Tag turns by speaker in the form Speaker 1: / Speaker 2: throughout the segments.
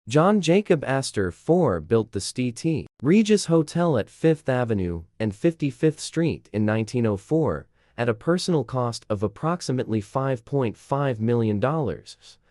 Speaker 1: Jacob Astor IV built the St. Regis Hotel at 5th Avenue and 55th Street in 1904 at a personal cost of approximately $5.5 million,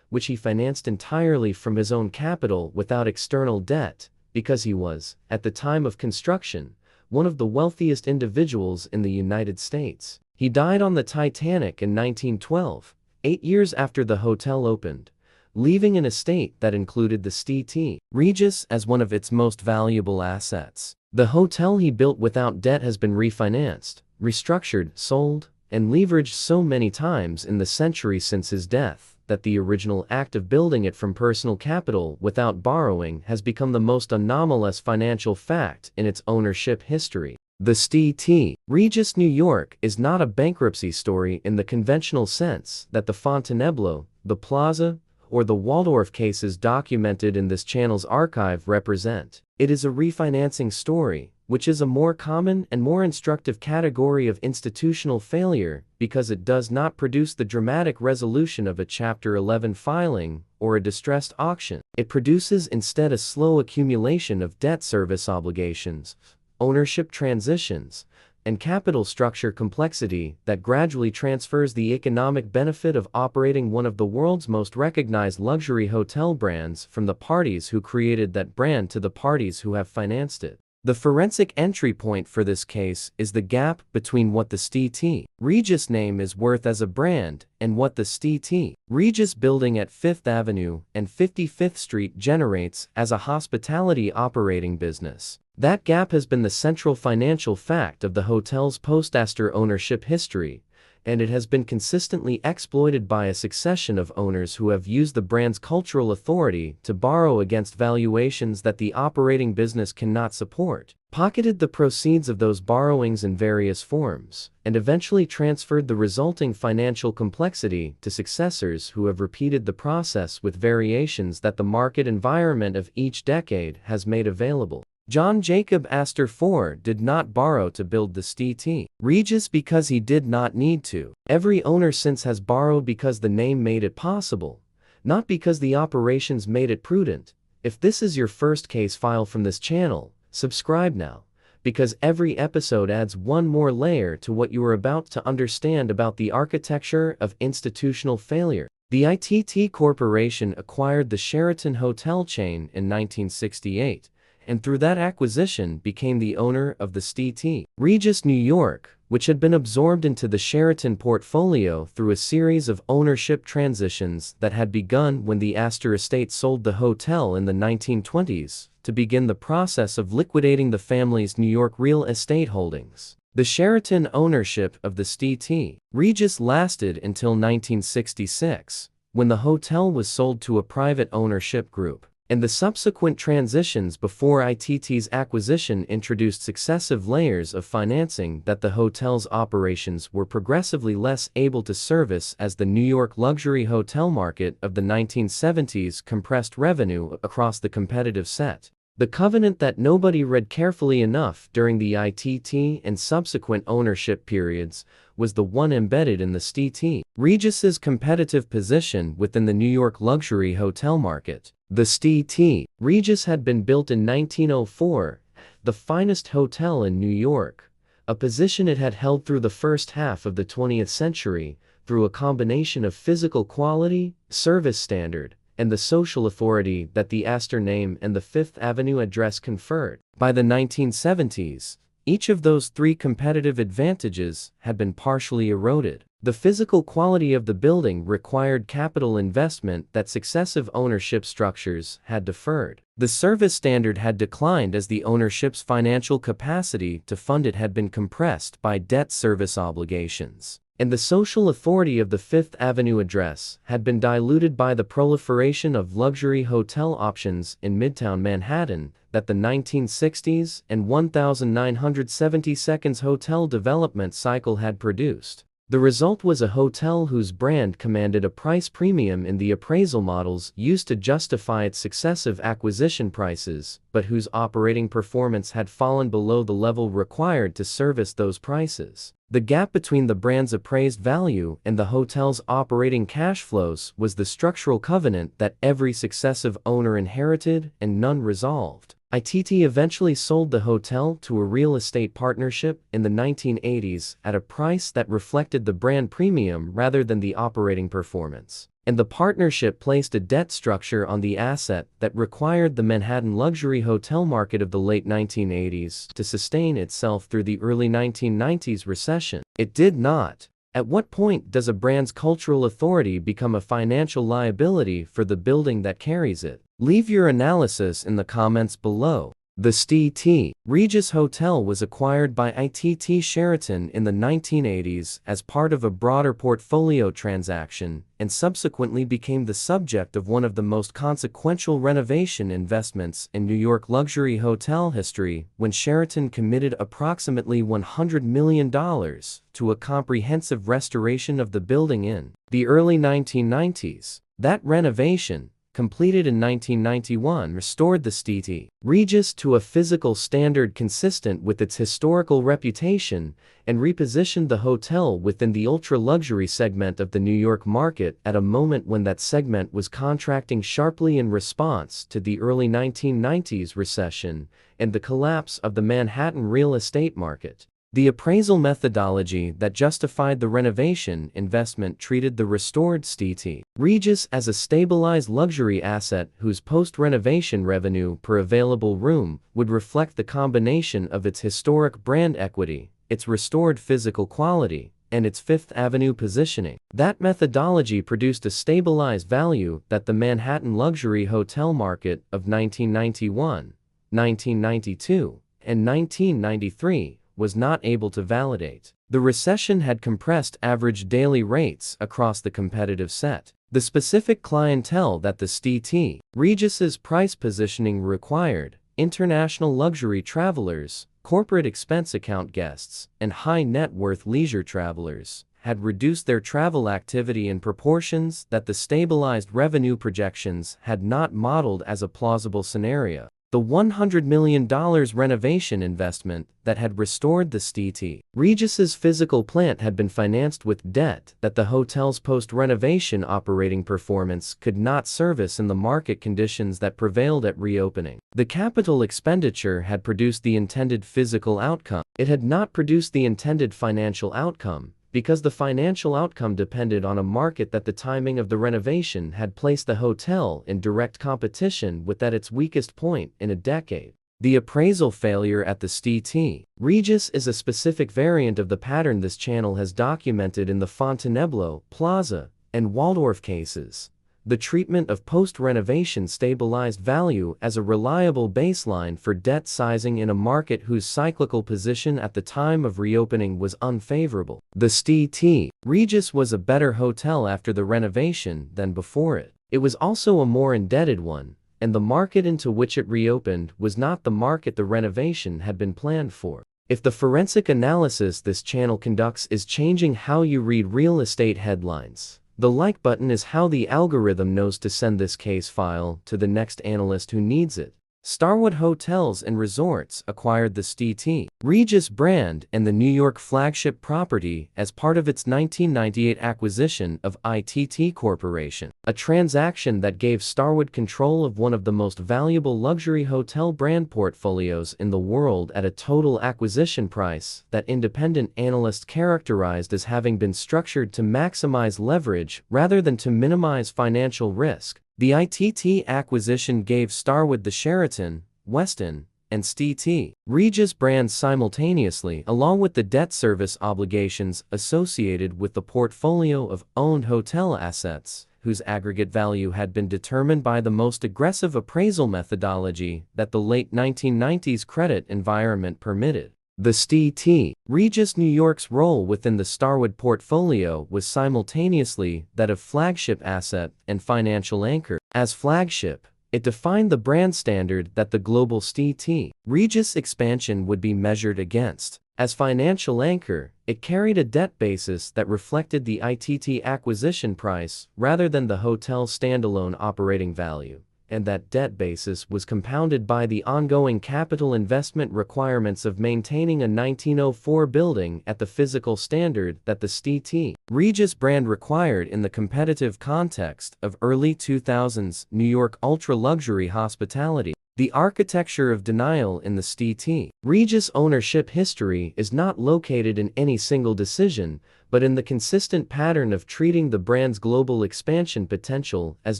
Speaker 1: which he financed entirely from his own capital without external debt, because he was, at the time of construction, one of the wealthiest individuals in the United States. He died on the Titanic in 1912, 8 years after the hotel opened, leaving an estate that included the St. Regis as one of its most valuable assets. The hotel he built without debt has been refinanced, restructured, sold, and leveraged so many times in the century since his death that the original act of building it from personal capital without borrowing has become the most anomalous financial fact in its ownership history. The St. Regis New York is not a bankruptcy story in the conventional sense that the Fontainebleau, the Plaza, or the Waldorf cases documented in this channel's archive represent. It is a refinancing story, which is a more common and more instructive category of institutional failure because it does not produce the dramatic resolution of a Chapter 11 filing or a distressed auction. It produces instead a slow accumulation of debt service obligations, ownership transitions, and capital structure complexity that gradually transfers the economic benefit of operating one of the world's most recognized luxury hotel brands from the parties who created that brand to the parties who have financed it. The forensic entry point for this case is the gap between what the St. Regis name is worth as a brand and what the St. Regis building at 5th Avenue and 55th Street generates as a hospitality operating business. That gap has been the central financial fact of the hotel's post-Astor ownership history, and it has been consistently exploited by a succession of owners who have used the brand's cultural authority to borrow against valuations that the operating business cannot support, pocketed the proceeds of those borrowings in various forms, and eventually transferred the resulting financial complexity to successors who have repeated the process with variations that the market environment of each decade has made available. Jacob Astor IV did not borrow to build the St. Regis because he did not need to. Every owner since has borrowed because the name made it possible, not because the operations made it prudent. If this is your first case file from this channel, subscribe now, because every episode adds one more layer to what you are about to understand about the architecture of institutional failure. The ITT Corporation acquired the Sheraton hotel chain in 1968. And through that acquisition became the owner of the St. Regis New York, which had been absorbed into the Sheraton portfolio through a series of ownership transitions that had begun when the Astor estate sold the hotel in the 1920s to begin the process of liquidating the family's New York real estate holdings. The Sheraton ownership of the St. Regis lasted until 1966, when the hotel was sold to a private ownership group. And the subsequent transitions before ITT's acquisition introduced successive layers of financing that the hotel's operations were progressively less able to service as the New York luxury hotel market of the 1970s compressed revenue across the competitive set. The covenant that nobody read carefully enough during the ITT and subsequent ownership periods was the one embedded in the St. Regis's competitive position within the New York luxury hotel market. The St. Regis had been built in 1904, the finest hotel in New York, a position it had held through the first half of the 20th century through a combination of physical quality, service standard, and the social authority that the Astor name and the 5th Avenue address conferred. By the 1970s, each of those three competitive advantages had been partially eroded. The physical quality of the building required capital investment that successive ownership structures had deferred. The service standard had declined as the ownership's financial capacity to fund it had been compressed by debt service obligations. And the social authority of the 5th Avenue address had been diluted by the proliferation of luxury hotel options in Midtown Manhattan that the 1960s and 1972 hotel development cycle had produced. The result was a hotel whose brand commanded a price premium in the appraisal models used to justify its successive acquisition prices, but whose operating performance had fallen below the level required to service those prices. The gap between the brand's appraised value and the hotel's operating cash flows was the structural covenant that every successive owner inherited and none resolved. ITT eventually sold the hotel to a real estate partnership in the 1980s at a price that reflected the brand premium rather than the operating performance. And the partnership placed a debt structure on the asset that required the Manhattan luxury hotel market of the late 1980s to sustain itself through the early 1990s recession. It did not. At what point does a brand's cultural authority become a financial liability for the building that carries it? Leave your analysis in the comments below. The St. Regis Hotel was acquired by ITT Sheraton in the 1980s as part of a broader portfolio transaction and subsequently became the subject of one of the most consequential renovation investments in New York luxury hotel history when Sheraton committed approximately $100 million to a comprehensive restoration of the building in the early 1990s. That renovation, completed in 1991, restored the St. Regis to a physical standard consistent with its historical reputation and repositioned the hotel within the ultra-luxury segment of the New York market at a moment when that segment was contracting sharply in response to the early 1990s recession and the collapse of the Manhattan real estate market. The appraisal methodology that justified the renovation investment treated the restored St. Regis as a stabilized luxury asset whose post-renovation revenue per available room would reflect the combination of its historic brand equity, its restored physical quality, and its Fifth Avenue positioning. That methodology produced a stabilized value that the Manhattan luxury hotel market of 1991, 1992, and 1993 was not able to validate. The recession had compressed average daily rates across the competitive set. The specific clientele that the St. Regis's price positioning required, international luxury travelers, corporate expense account guests, and high net worth leisure travelers, had reduced their travel activity in proportions that the stabilized revenue projections had not modeled as a plausible scenario. The $100 million renovation investment that had restored the St. Regis's physical plant had been financed with debt that the hotel's post-renovation operating performance could not service in the market conditions that prevailed at reopening. The capital expenditure had produced the intended physical outcome. It had not produced the intended financial outcome, because the financial outcome depended on a market that the timing of the renovation had placed the hotel in direct competition with at its weakest point in a decade. The appraisal failure at the St. Regis is a specific variant of the pattern this channel has documented in the Fontainebleau, Plaza, and Waldorf cases. The treatment of post-renovation stabilized value as a reliable baseline for debt sizing in a market whose cyclical position at the time of reopening was unfavorable. The St. Regis was a better hotel after the renovation than before it. It was also a more indebted one, and the market into which it reopened was not the market the renovation had been planned for. If the forensic analysis this channel conducts is changing how you read real estate headlines, the like button is how the algorithm knows to send this case file to the next analyst who needs it. Starwood Hotels and Resorts acquired the St. Regis brand and the New York flagship property as part of its 1998 acquisition of ITT Corporation, a transaction that gave Starwood control of one of the most valuable luxury hotel brand portfolios in the world at a total acquisition price that independent analysts characterized as having been structured to maximize leverage rather than to minimize financial risk. The ITT acquisition gave Starwood the Sheraton, Westin, and St. Regis brands simultaneously, along with the debt service obligations associated with the portfolio of owned hotel assets, whose aggregate value had been determined by the most aggressive appraisal methodology that the late 1990s credit environment permitted. The St. Regis New York's role within the Starwood portfolio was simultaneously that of flagship asset and financial anchor. As flagship, It defined the brand standard that the global St. Regis expansion would be measured against. As financial anchor, it carried a debt basis that reflected the ITT acquisition price rather than the hotel's standalone operating value, and that debt basis was compounded by the ongoing capital investment requirements of maintaining a 1904 building at the physical standard that the St. Regis brand required in the competitive context of early 2000s New York ultra-luxury hospitality. The architecture of denial in the St. Regis ownership history is not located in any single decision, but in the consistent pattern of treating the brand's global expansion potential as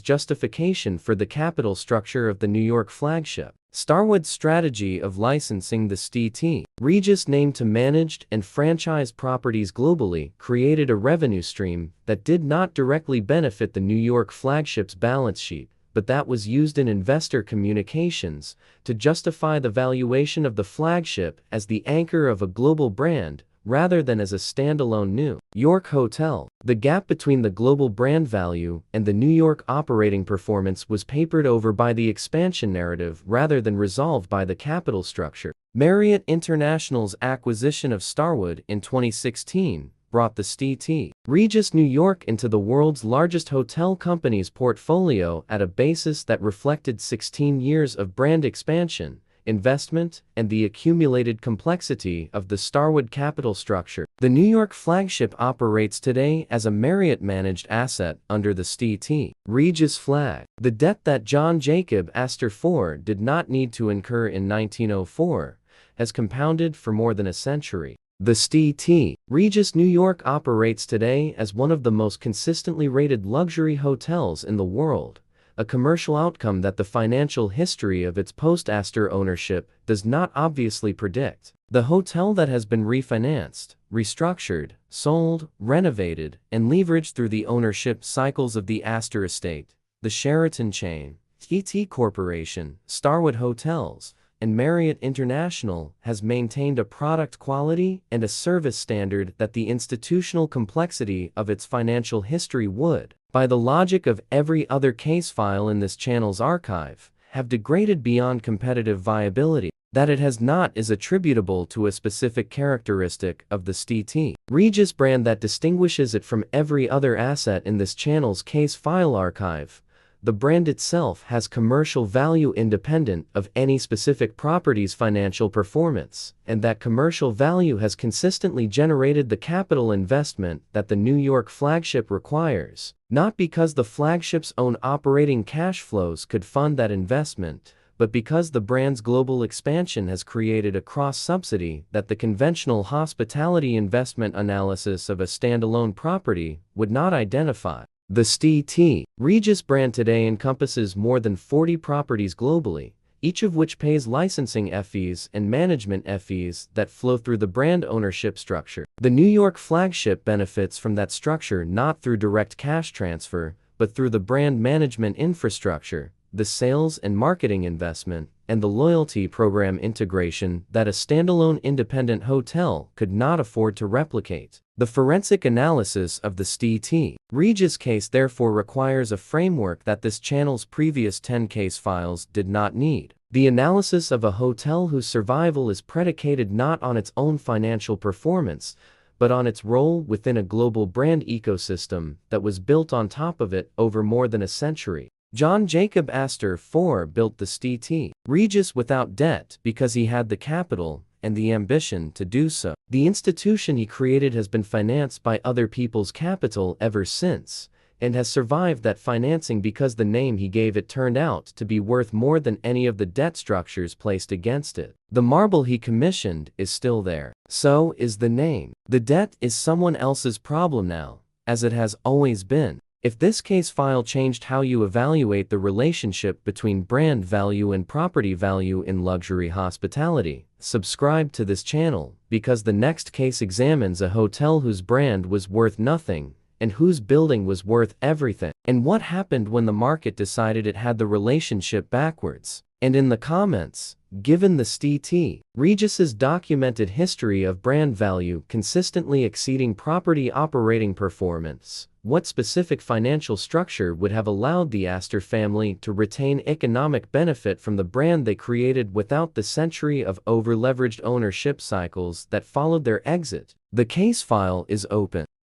Speaker 1: justification for the capital structure of the New York flagship. Starwood's strategy of licensing the St. Regis name to managed and franchised properties globally created a revenue stream that did not directly benefit the New York flagship's balance sheet, but that was used in investor communications to justify the valuation of the flagship as the anchor of a global brand rather than as a standalone New York hotel. The gap between the global brand value and the New York operating performance was papered over by the expansion narrative rather than resolved by the capital structure. Marriott International's acquisition of Starwood in 2016 brought the St. Regis New York into the world's largest hotel company's portfolio at a basis that reflected 16 years of brand expansion, investment, and the accumulated complexity of the Starwood capital structure. The New York flagship operates today as a Marriott-managed asset under the St. Regis flag. The debt that Jacob Astor IV did not need to incur in 1904 has compounded for more than a century. The St. Regis New York operates today as one of the most consistently rated luxury hotels in the world, a commercial outcome that the financial history of its post-Astor ownership does not obviously predict. The hotel that has been refinanced, restructured, sold, renovated, and leveraged through the ownership cycles of the Astor estate, the Sheraton chain, TT Corporation, Starwood Hotels, and Marriott International has maintained a product quality and a service standard that the institutional complexity of its financial history would, by the logic of every other case file in this channel's archive, have degraded beyond competitive viability. That it has not is attributable to a specific characteristic of the St. Regis brand that distinguishes it from every other asset in this channel's case file archive. The brand itself has commercial value independent of any specific property's financial performance, and that commercial value has consistently generated the capital investment that the New York flagship requires, not because the flagship's own operating cash flows could fund that investment, but because the brand's global expansion has created a cross-subsidy that the conventional hospitality investment analysis of a standalone property would not identify. The St. Regis brand today encompasses more than 40 properties globally, each of which pays licensing fees and management fees that flow through the brand ownership structure. The New York flagship benefits from that structure not through direct cash transfer, but through the brand management infrastructure, the sales and marketing investment, and the loyalty program integration that a standalone independent hotel could not afford to replicate. The forensic analysis of the St. Regis case therefore requires a framework that this channel's previous 10 case files did not need. The analysis of a hotel whose survival is predicated not on its own financial performance, but on its role within a global brand ecosystem that was built on top of it over more than a century. Jacob Astor IV built the St. Regis without debt because he had the capital and the ambition to do so. The institution he created has been financed by other people's capital ever since, and has survived that financing because the name he gave it turned out to be worth more than any of the debt structures placed against it. The marble he commissioned is still there. So is the name. The debt is someone else's problem now, as it has always been. If this case file changed how you evaluate the relationship between brand value and property value in luxury hospitality, subscribe to this channel, because the next case examines a hotel whose brand was worth nothing and whose building was worth everything, and what happened when the market decided it had the relationship backwards. And in the comments, given the St. Regis's documented history of brand value consistently exceeding property operating performance, What specific financial structure would have allowed the Astor family to retain economic benefit from the brand they created without the century of over-leveraged ownership cycles that followed their exit? The case file is open.